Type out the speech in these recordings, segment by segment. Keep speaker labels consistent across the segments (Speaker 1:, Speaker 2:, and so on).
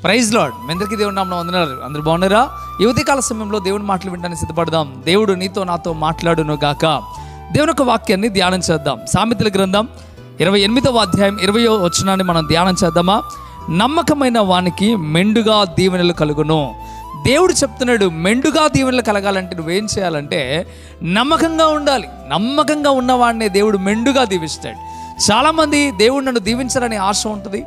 Speaker 1: Praise lord. మీ అందరికీ దేవుని నామమున వందనాలు. అందరూ బాగున్నారా? ఈ ఉదయకాల సమయంలో దేవుని మాటలు వినడానికి సిద్ధపడదాం. దేవుడు నీతో నాతో మాట్లాడును గాక. దేవుని యొక్క వాక్యాన్ని ధ్యానం చేద్దాం. సామెతల గ్రంథం 28వ అధ్యాయం 20వ వచనాన్ని మనం ధ్యానం చేద్దామా? నమ్మకమైన వానికి మెండుగా దీవెనలు కలుగును. దేవుడు చెప్తున్నాడు, మెండుగా దీవెనలు కలగాలంటే నువ్వేం చేయాలంటే నమ్మకంగా ఉండాలి. నమ్మకంగా ఉన్నవాడినే దేవుడు మెండుగా దీవిస్తాడు. చాలామంది దేవుడు నన్ను దీవించాలని ఆశ ఉంటుంది,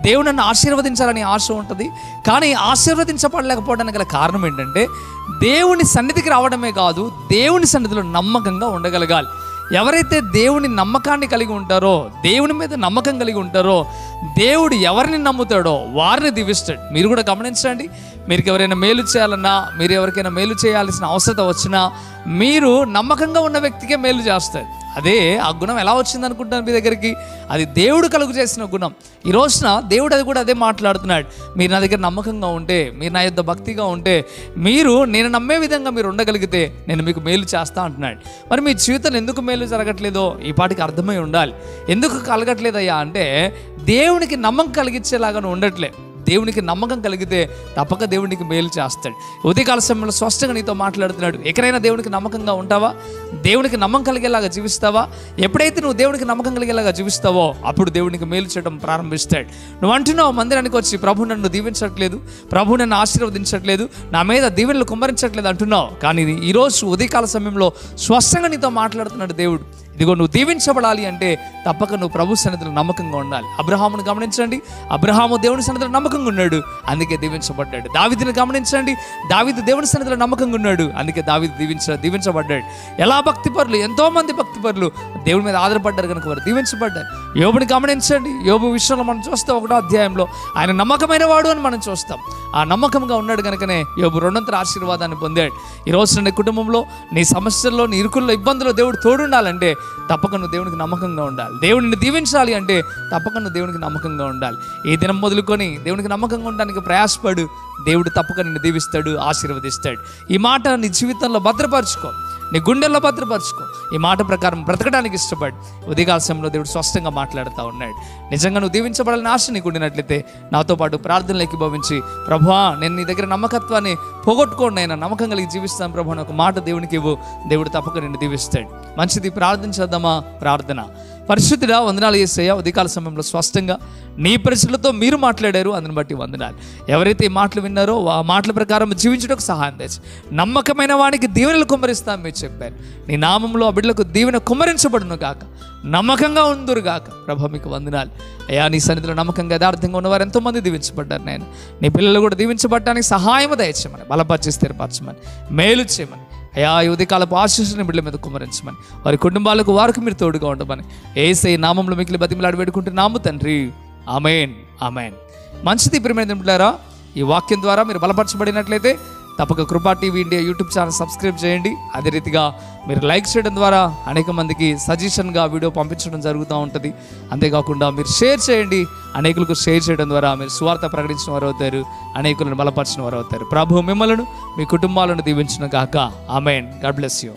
Speaker 1: దేవుడు నన్ను ఆశీర్వదించాలని ఆశ ఉంటుంది. కానీ ఆశీర్వదించబడలేకపోవడానికి గల కారణం ఏంటంటే దేవుని సన్నిధికి రావడమే కాదు, దేవుని సన్నిధిలో నమ్మకంగా ఉండగలగాలి. ఎవరైతే దేవుని నమ్మకాన్ని కలిగి ఉంటారో, దేవుని మీద నమ్మకం కలిగి ఉంటారో, దేవుడు ఎవరిని నమ్ముతాడో వారిని దీవిస్తాడు. మీరు కూడా గమనించండి, మీరు ఎవరైనా మేలు చేయాలన్నా, మీరు ఎవరికైనా మేలు చేయాల్సిన అవసరం వచ్చినా మీరు నమ్మకంగా ఉన్న వ్యక్తికే మేలు చేస్తారు. అదే ఆ గుణం ఎలా వచ్చింది అనుకుంటాను మీ దగ్గరికి? అది దేవుడు కలుగు చేసిన గుణం. ఈ రోజున దేవుడు అది కూడా అదే మాట్లాడుతున్నాడు. మీరు నా దగ్గర నమ్మకంగా ఉంటే, మీరు నా యొద్ద భక్తిగా ఉంటే, మీరు నేను నమ్మే విధంగా మీరు ఉండగలిగితే నేను మీకు మేలు చేస్తా అంటున్నాడు. మరి మీ జీవితంలో ఎందుకు మేలు జరగట్లేదో ఈ పాటికి అర్థమై ఉండాలి. ఎందుకు కలగట్లేదయ్యా అంటే దేవునికి నమ్మకం కలిగించేలాగా ఉండట్లే. దేవునికి నమ్మకం కలిగితే తప్పక దేవునికి మేలు చేస్తాడు. ఉదయకాల సమయంలో స్పష్టంగా నీతో మాట్లాడుతున్నాడు. ఎక్కడైనా దేవునికి నమ్మకంగా ఉంటావా? దేవునికి నమ్మకం కలిగేలాగా జీవిస్తావా? ఎప్పుడైతే నువ్వు దేవునికి నమ్మకం కలిగేలాగా జీవిస్తావో అప్పుడు దేవునికి మేలు చేయడం ప్రారంభిస్తాడు. నువ్వు అంటున్నావు, మందిరానికి వచ్చి ప్రభు నన్ను దీవించట్లేదు, ప్రభు నన్ను ఆశీర్వదించట్లేదు, నా మీద దీవెనలు కుమ్మరించట్లేదు అంటున్నావు. కానీ ఈరోజు ఉదయకాల సమయంలో స్పష్టంగా నీతో మాట్లాడుతున్నాడు దేవుడు. ఇదిగో నువ్వు దీవించబడాలి అంటే తప్పక నువ్వు ప్రభు సన్నిధిలో నమ్మకంగా ఉండాలి. అబ్రహామును గమనించండి, అబ్రహాము దేవుని సన్నిధిలో నమ్మకంగా ఉన్నాడు, అందుకే దీవించబడ్డాడు. దావీదుని గమనించండి, దావీదు దేవుని సన్నిధిలో నమ్మకంగా ఉన్నాడు, అందుకే దావీదు దీవించబడ్డాడు. ఎలా భక్తిపరులు, ఎంతోమంది భక్తిపరులు దేవుని మీద ఆధారపడ్డారు కనుక వారు దీవించబడ్డారు. యోబుని గమనించండి, యోబు విషయంలో మనం చూస్తాం 1వ అధ్యాయంలో ఆయన నమ్మకమైన వాడు అని మనం చూస్తాం. ఆ నమ్మకంగా ఉన్నాడు కనుకనే యోబు 2వ ఆశీర్వాదాన్ని పొందాడు. ఈ రోజు నీ కుటుంబంలో, నీ సమస్యల్లో, నీ ఇరుకుల్లో, ఇబ్బందుల్లో దేవుడు తోడుండాలంటే తప్పక నువ్వు దేవునికి నమ్మకంగా ఉండాలి. దేవుడిని దీవించాలి అంటే తప్పక నువ్వు దేవునికి నమ్మకంగా ఉండాలి. ఈ దినం మొదలుకొని దేవునికి నమ్మకంగా ఉండడానికి ప్రయాసపడు. దేవుడు తప్పక నిన్ను దీవిస్తాడు, ఆశీర్వదిస్తాడు. ఈ మాట నీ జీవితంలో భద్రపరచుకో, నీ గుండెల్లో భద్రపరచుకో. ఈ మాట ప్రకారం బ్రతకడానికి ఇష్టపడి ఉదయకాల సమయంలో దేవుడు స్పష్టంగా మాట్లాడుతూ ఉన్నాడు. నిజంగా నువ్వు దీవించబడాలని ఆశ నీకు ఉండినట్లయితే నాతో పాటు ప్రార్థనలు ఏకీభవించి, ప్రభువా నేను నీ దగ్గర నమ్మకత్వాన్ని పోగొట్టుకోండి, అయినా నమ్మకం కలిగి జీవిస్తాను ప్రభు అని ఒక మాట దేవునికి ఇవ్వు. దేవుడు తప్పక నిన్ను దీవిస్తాడు. మంచిది, ప్రార్థన చేద్దామా? ప్రార్థన. పరిశుద్ధుడా, వందనాలు యేసయ్యా. ఉదయకాల సమయంలో స్పష్టంగా నీ పరిస్థితులతో మీరు మాట్లాడారు, అందుని బట్టి వందనాలు. ఎవరైతే ఈ మాటలు విన్నారో ఆ మాటల ప్రకారం జీవించడానికి సహాయం తెచ్చి నమ్మకమైన వానికి దీవెనలు కుమ్మరిస్తాను మీరు చెప్పారు. నీ నామంలో ఆ బిడ్డలకు దీవెన కుమ్మరించబడును గాక, నమ్మకంగా ఉందురు గాక. ప్రభు మీకు వందనాలు అయ్యా. నీ సన్నిధిలో నమ్మకంగా యథార్థంగా ఉన్నవారు ఎంతోమంది దీవించబడ్డారు నాయన. నీ పిల్లలు కూడా దీవించబడటానికి సహాయం దయచేయమని, బలపరిచి స్థిరపరచమని, మేలు చేయమని అయ్యా. ఈ ఉదయకాలపు ఆశీస్సుని బిడ్డల మీద కుమ్మరించమని, వారి కుటుంబాలకు వారికి మీరు తోడుగా ఉండమని యేసయ్య నామంలో మిగిలి బతిమలాడి వేడుకుంటున్నాము తండ్రి. ఆమేన్, ఆమేన్. మంచిది ప్రియమైన బిడ్డలారా, ఈ వాక్యం ద్వారా మీరు బలపరచబడినట్లయితే తప్పక కృపా TV India YouTube channel subscribe చేయండి. అదే రీతిగా మీరు లైక్ చేయడం ద్వారా అనేక మందికి సజెషన్గా వీడియో పంపించడం జరుగుతూ ఉంటుంది. అంతేకాకుండా మీరు షేర్ చేయండి. అనేకులకు షేర్ చేయడం ద్వారా మీరు సువార్త ప్రకటించిన వారు అవుతారు, అనేకులను బలపరిచిన వారు అవుతారు. ప్రభు మిమ్మలను, మీ కుటుంబాలను దీవించును గాక. ఆమేన్. God bless you.